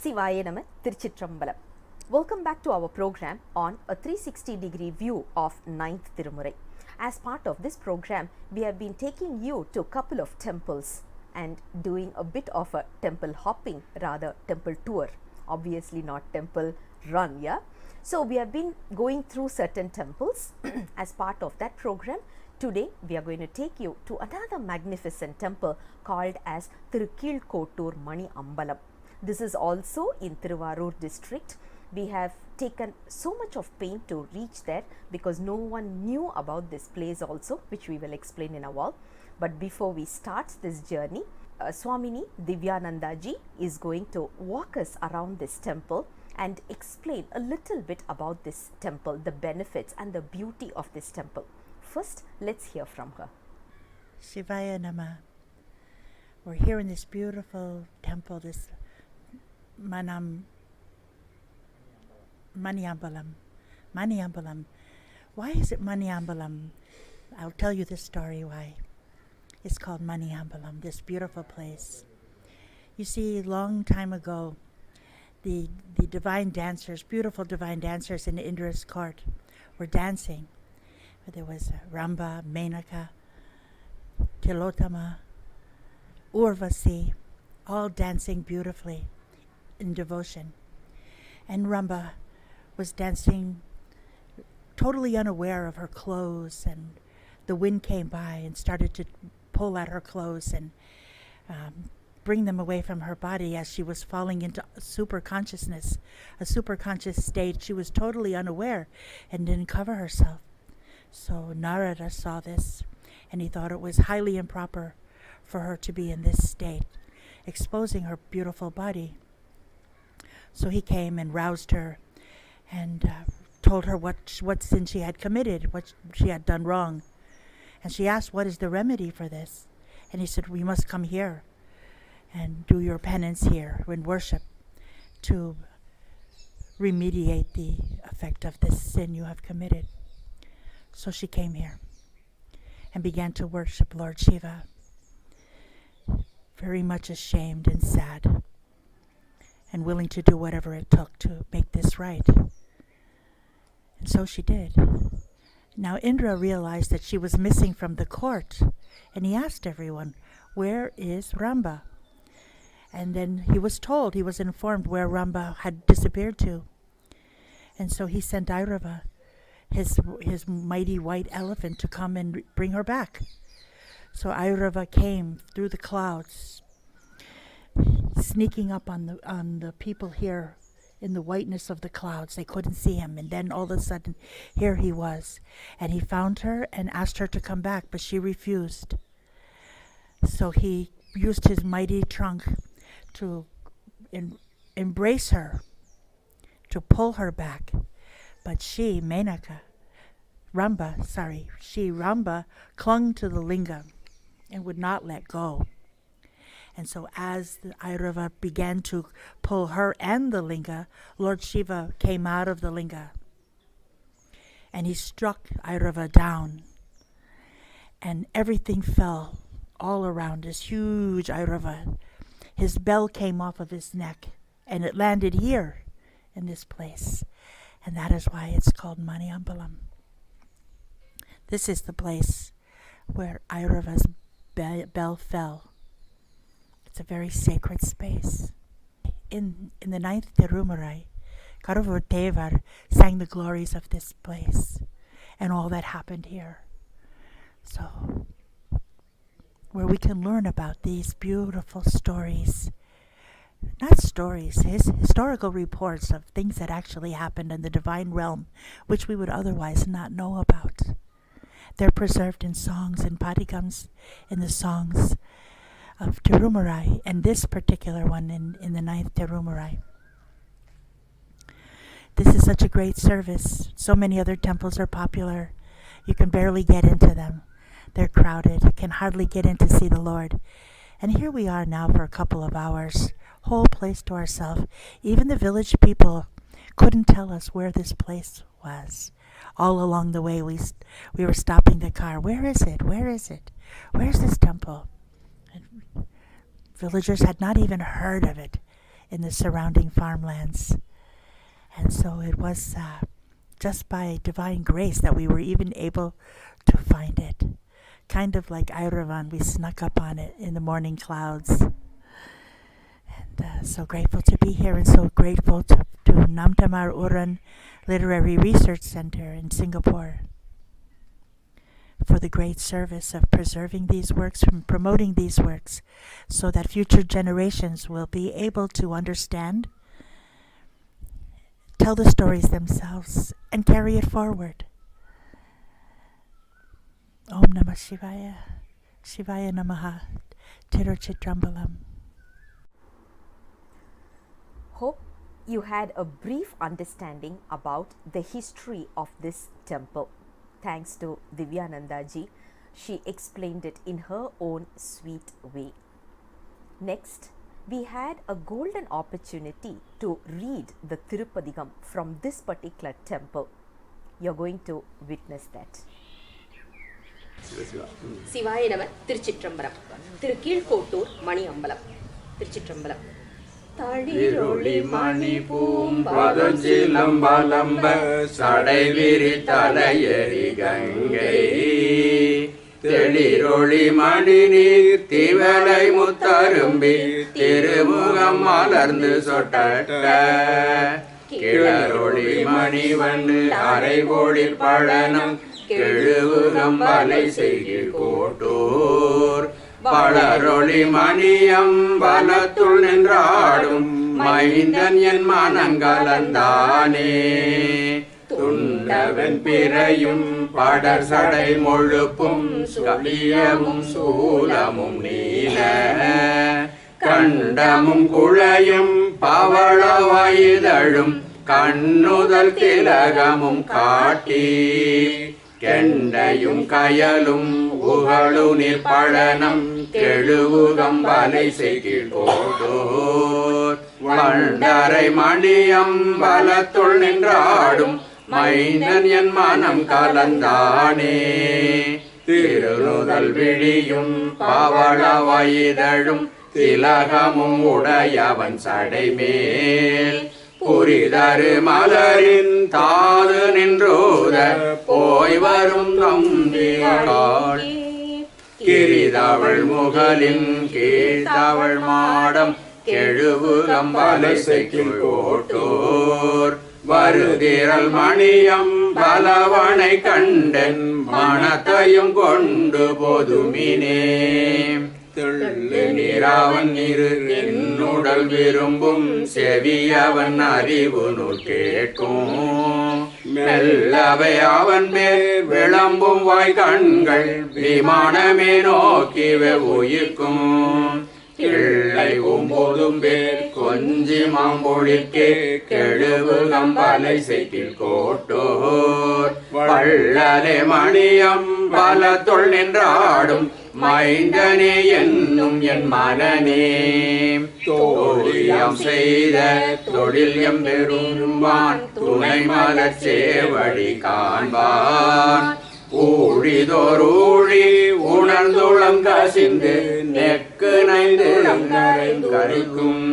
Shivaya Nama Thiruchitrambalam. Welcome back to our program on a 360-degree view of 9th Tirumurai. As part of this program, we have been taking you to a couple of temples and doing a bit of a temple hopping, rather temple tour. Obviously not temple run, yeah? So we have been going through certain temples. As part of that program, today we are going to take you to another magnificent temple called as Thiru Keezhkottur Maniyambalam. This is also in Thiruvarur district. We have taken so much of pain to reach there because no one knew about this place also, which we will explain in a while. But before we start this journey, Swamini Divyananda ji is going to walk us around this temple and explain a little bit about this temple, the benefits and the beauty of this temple. First, let's hear from her. Shivaya Nama. We're here in this beautiful temple, this Maniyambalam. Maniyambalam. Why is it Maniyambalam? I'll tell you the story why. It's called Maniyambalam, this beautiful place. You see, long time ago, the divine dancers, beautiful divine dancers in Indra's court were dancing. There was Ramba, Menaka, Tilotama, Urvasi, all dancing beautifully in devotion. And Ramba was dancing totally unaware of her clothes, and the wind came by and started to pull at her clothes and bring them away from her body as she was falling into super consciousness, a super conscious state. She was totally unaware and didn't cover herself. So Narada saw this, and he thought it was highly improper for her to be in this state, exposing her beautiful body. So he came and roused her and told her what sin she had committed, what she had done wrong. And she asked, what is the remedy for this? And he said, we must come here and do your penance here and worship to remediate the effect of this sin you have committed. So she came here and began to worship Lord Shiva, very much ashamed and sad, and willing to do whatever it took to make this right. And so she did. Now Indra realized that she was missing from the court, and he asked everyone, where is Ramba? And then he was informed where Ramba had disappeared to. And so he sent Airava, his mighty white elephant, to come and bring her back. So Airava came through the clouds, sneaking up on the people here in the whiteness of the clouds. They couldn't see him, and then all of a sudden here he was, and he found her and asked her to come back, but she refused. So he used his mighty trunk to embrace her, to pull her back, but Ramba clung to the linga and would not let go. And so as the Airava began to pull her and the linga, Lord Shiva came out of the linga. And he struck Airava down. And everything fell all around this huge Airava. His bell came off of his neck, and it landed here in this place. And that is why it's called Maniyambalam. This is the place where Airava's bell fell. It's a very sacred space. In the 9th Tirumurai, Karuvatevar sang the glories of this place and all that happened here. So, where we can learn about these beautiful stories, not stories, historical reports of things that actually happened in the divine realm, which we would otherwise not know about. They're preserved in songs and padigams, in the songs of Tirumurai, and this particular one in the 9th Tirumurai. This is such a great service. So many other temples are popular. You can barely get into them. They're crowded. You can hardly get in to see the Lord. And here we are now for a couple of hours, whole place to ourselves. Even the village people couldn't tell us where this place was. All along the way we were stopping the car. Where is it? Where is it? Where's this temple? And villagers had not even heard of it. in the surrounding farmlands. And so it was just by divine grace that we were even able to find it. Kind of like Airavan, we snuck up on it in the morning clouds. And so grateful to be here, and so grateful to Namtamar Uran Literary Research Center in Singapore for the great service of preserving these works and promoting these works so that future generations will be able to understand, tell the stories themselves, and carry it forward. Om Namah Shivaya, Shivaya Namaha, Thiru Chitrambalam. Hope you had a brief understanding about the history of this temple. Thanks to Divyananda ji, she explained it in her own sweet way. Next, we had a golden opportunity to read the Thirupadigam from this particular temple. You're going to witness that. சிவாய நம. திருச்சிற்றம்பலம். திரு கீழ்கோட்டூர் மணியம்பலம். திருச்சிற்றம்பலம். தளிரொளி மணி பூம்பதஞ்சிலம்பலம்ப சடைவிரி தலையெறி கங்கை தெளிரொளி மணி நீர் திவலை முத்தரும்பி திருமுகம் மலர்ந்து சொட்ட கிளரொளி மணிவண்டு அரைகோளில் பழனம் கெழுவுகம் வலை செய்கில் கோட்டூர் பலரொளி மணியம் பலத்துள் நின்றாடும் மைந்தன் என் மனங்கலந்தானே துண்டவன் பிறையும் படர் சடை மொழுப்பும் கலியமும் சூலமும் நீல கண்டமும் குழையும் பவள வயதழும் கண்ணுதல் திலகமும் காட்டி கெண்டையும் கயலும் உகழு நிற்பழனம் கெழுவுகம் வலை செய்கில் கோட்டூர் வண்டரை மணியம் பலத்துள் நின்றாடும் மைந்தன் என் மனம் கலந்தானே திருநுதல் விழியும் பவள வயதழும் திலகமும் உடையவன் சடைமேல் புரிதரு மலரின் தாது நின்றோத போய் வரும் நம்பியாள் கிரிதவள் முகலின் கீழ்த்தவள் மாடம் கெழுவுகம் வலை செய்கில் கோட்டூர் வருதிரல் மணியம் பலவனை கண்டன் மனத்தையும் கொண்டு போதுமினே தெள்ளு நீராவன் இரு என்னுடல் விரும்பும் செவியவன் அறிவு நூல் கேட்கும் மெல்லவை அவன் மேல் விளம்பும் வாய் கண்கள் விமானமே நோக்கி உயிர்க்கும் கிள்ளை உம்போதும் பேர் கொஞ்சி மாம்பொழிற்கே கெழுவுகம் வலை செய்கில் கோட்டூர் வள்ளலே மணியம் பலத்துள் நின்றாடும் மைந்தனே என்னும் என் மனனே தோழியம் செய்த தொழில் எம்பெருமான் துணை மலர் சேவடி காண்பான் ஊழிதோரூழி உணர்ந்துளம் கசிந்து நெக்கு நைந்து கரைக்கும்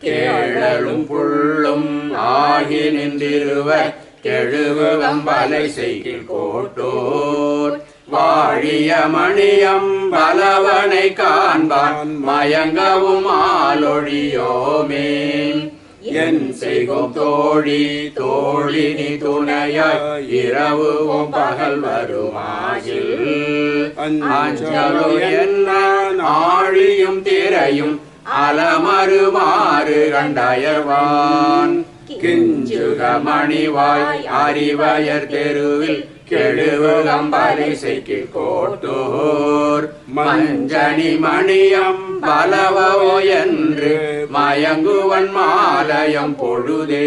கேழலும் புள்ளும் ஆகி நின்றிருவர் கெழுவுகம் வலை செய்கில் கோட்டூர் வாழிய மணியம் பலவனை காண்பான் மயங்கவும் ஆளொழியோமே என் செய்கும் தோழி தோழினி துணையாய் இரவும் பகல் வருமாயில் அஞ்சலோ என்ன ஆழியும் திரையும் அலமருமாறு கண்டயர்வான் கிஞ்சுக மணிவாய் அறிவயர் தெருவில் கெழுவுகம் வலை செய்கில் கோட்டூர் மஞ்சனி மணியம் பலவோ என்று மயங்குவன் மாலயம் பொழுதே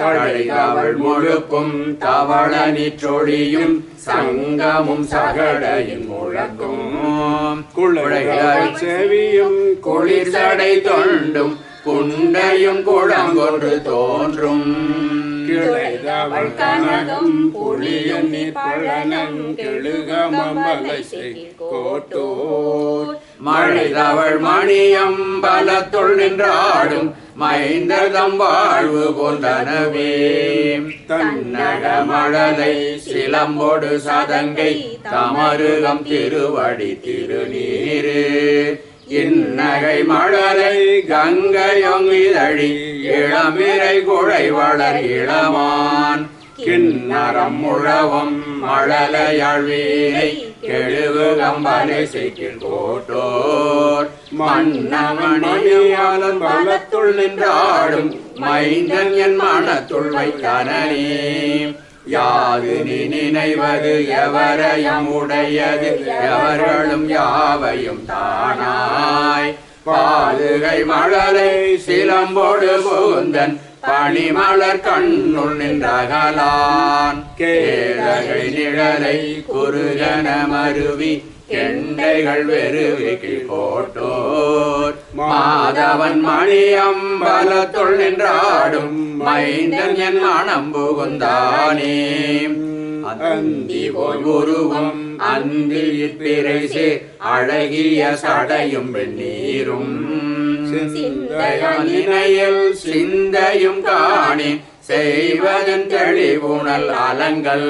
தழைதவள் முழுப்பும் தவள நிற்றொழியும் சங்கமும் சகடையின் முழக்கும் குழைகள் செவியும் குளிர் சடை தொண்டும் குண்டையும் குளங்கொன்று தோன்றும் இழைதவள் கனகம் பொழியும் நீர் பழனம் கெழுகமலை கோட்டூர் மழைதவள் மணியம்பலத்துள் நின்றாடும் மைந்ததம் வாழ்வு போன்றனவே தன்னக மழலை சிலம்பொடு சதங்கை தமருகம் திருவடி திருநீரு இன்னகை மழலை கங்கையொங்கிதழி இளமிரை குழை வளர் இளமான் கிண்ணறம் முழவம் மழலையாழ்வீரை கெழுவு கம்பலை Keezhkottur மன்னமணியாளன் பலத்துள் நின்றாடும் மைந்தன் என் மனத்துள் வைத்தனே யாது நீ நினைவது எவரையும் உடையது எவர்களும் யாவையும் தானாய் பாதுகை மழலை சிலம்போடு புகுந்தன் பனிமலர் கண்ணுள் நின்றகலான் கேதகை நிழலை குருகன மருவி கெண்டைகள் வெறுவி Keezhkottur மாதவன் மணியம்பலத்துள் நின்றாடும் மைந்தன் என் மனம் புகுந்தானே அந்தி போல் உருவம் அந்தில் பிறைசே அழகிய சடையும் வெந்நீரும் சிந்தையில் சிந்தையும் காணி செய்வதன் தெளிவுணல் அலங்கள்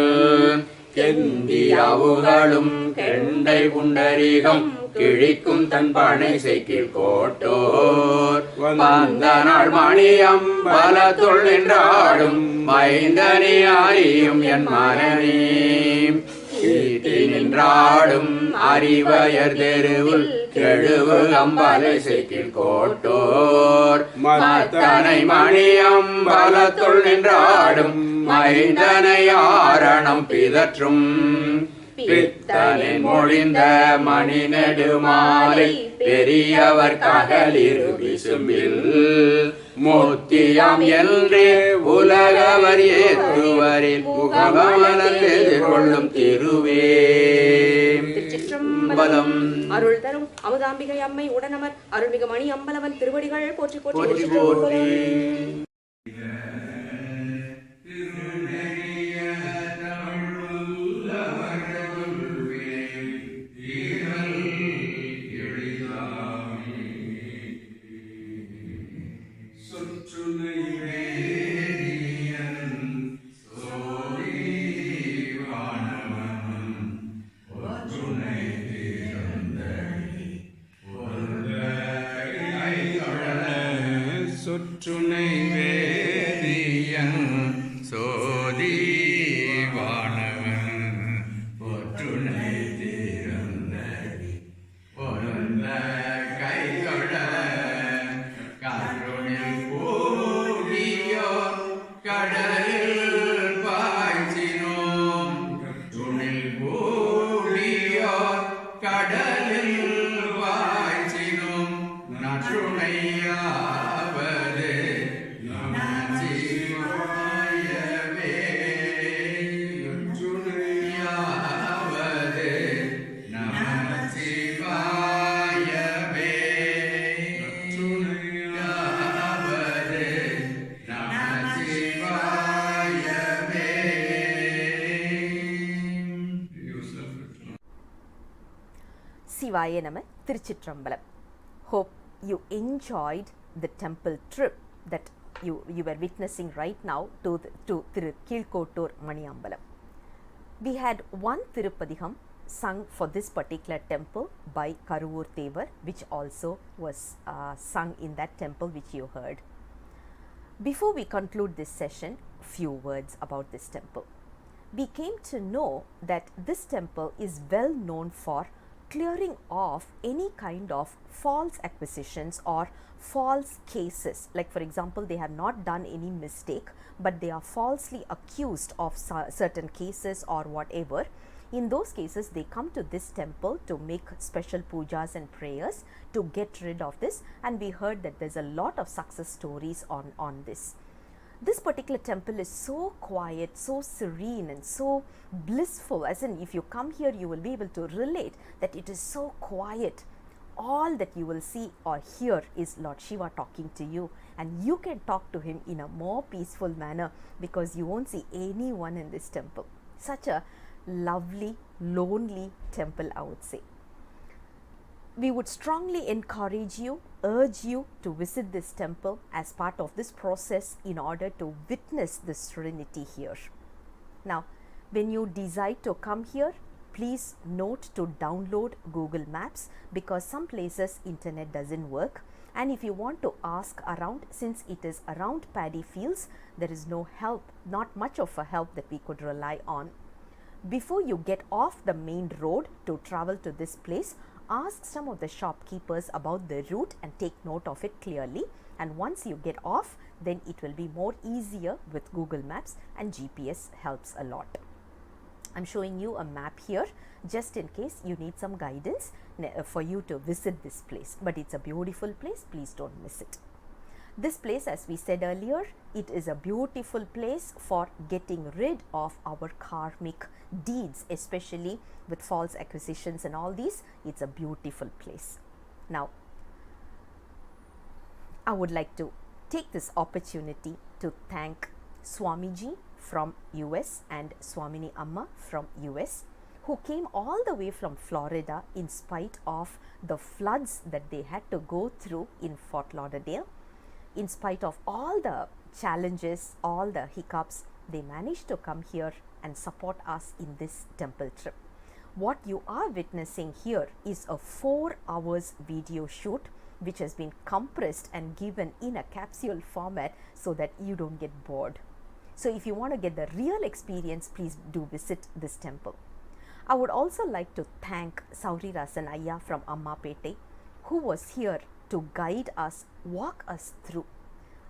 கெந்தி அவுகளும் கெண்டை புண்டரீகம் கிழிக்கும் தன் பனை Keezhkottur வந்த நாள் மணியம்பலத்துள் நின்றாடும் மைந்தனே அறியும் என் மனநே ஈட்டி நின்றாடும் அறிவயர் தெருவில் கெழுவு கம்பலை Keezhkottur மத்தனை மணியம்பலத்துள் நின்றாடும் மைந்தனை ஆரணம் பிதற்றும் பித்தனின் மொழிந்த மணி நெடுமாலை பெரியவர் ககலிரு விசும்பில் முத்தியாம் என்றே உலகவர் ஏற்றுவரில் முகமலர் எதிர்கொள்ளும் திருவே திருச்சிற்றம்பலம். அருள் தரும் அமுதாம்பிகை அம்மை உடனமர் அருள்மிகு மணியம்பலவன் திருவடிகள் போற்றி போற்றி போற்றி. சுற்றுனை வேதியன் சோதி வானவன் ஒற்றுனை திறந்தடி பொருந்த கைகொட கருணில் கூடியோ கடலில் பாய்ச்சினோம் துணில் கூடியோ கடலில் பாய்ச்சினோம் நற்றுணையா சிவாய நம. திருச்சிற்றம்பலம். Hope you enjoyed the temple trip that you were witnessing right now to Thiru Keezhkottur Maniyambalam. We had one Thirupadikam sung for this particular temple by Karuvur Thevar, which also was sung in that temple which you heard. Before we conclude this session, few words about this temple. We came to know that this temple is well known for clearing off any kind of false acquisitions or false cases. Like for example, they have not done any mistake, but they are falsely accused of certain cases or whatever. In those cases, they come to this temple to make special pujas and prayers to get rid of this, and we heard that there's a lot of success stories on this. This particular temple is so quiet, so serene and so blissful, as in if you come here you will be able to relate that it is so quiet. all that you will see or hear is Lord Shiva talking to you, and you can talk to him in a more peaceful manner because you won't see anyone in this temple. Such a lovely, lonely temple, I would say. We would strongly encourage you, urge you to visit this temple as part of this process in order to witness the serenity here. Now, when you decide to come here, please note to download Google Maps because some places internet doesn't work, and if you want to ask around, since it is around paddy fields, there is no help, not much of a help that we could rely on. Before you get off the main road to travel to this place, ask some of the shopkeepers about the route and take note of it clearly, and once you get off, then it will be more easier with Google Maps, and GPS helps a lot. I'm showing you a map here just in case you need some guidance for you to visit this place, but it's a beautiful place, please don't miss it. This place, as we said earlier, it is a beautiful place for getting rid of our karmic deeds, especially with false acquisitions and all these. It's a beautiful place. Now, I would like to take this opportunity to thank Swamiji from US and Swamini Amma from US, who came all the way from Florida in spite of the floods that they had to go through in Fort Lauderdale. In spite of all the challenges, all the hiccups, they managed to come here and support us in this temple trip. What you are witnessing here is a 4 hours video shoot which has been compressed and given in a capsule format so that you don't get bored. So if you want to get the real experience, please do visit this temple. I would also like to thank Sauri Rasan Ayya from Ammapete, who was here to guide us, walk us through.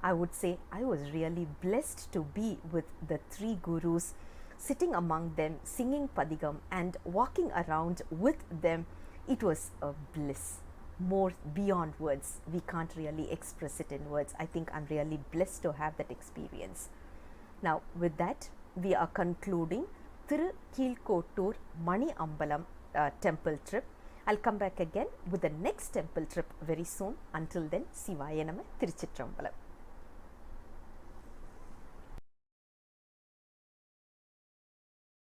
I would say I was really blessed to be with the 3 gurus, sitting among them, singing Padigam and walking around with them. It was a bliss, more beyond words. We can't really express it in words. I think I'm really blessed to have that experience. Now, with that, we are concluding Thiru Keezhkottur Maniyambalam temple trip. I'll come back again with the next temple trip very soon. Until then, Sivaya Nama, Thiruchitrambalam.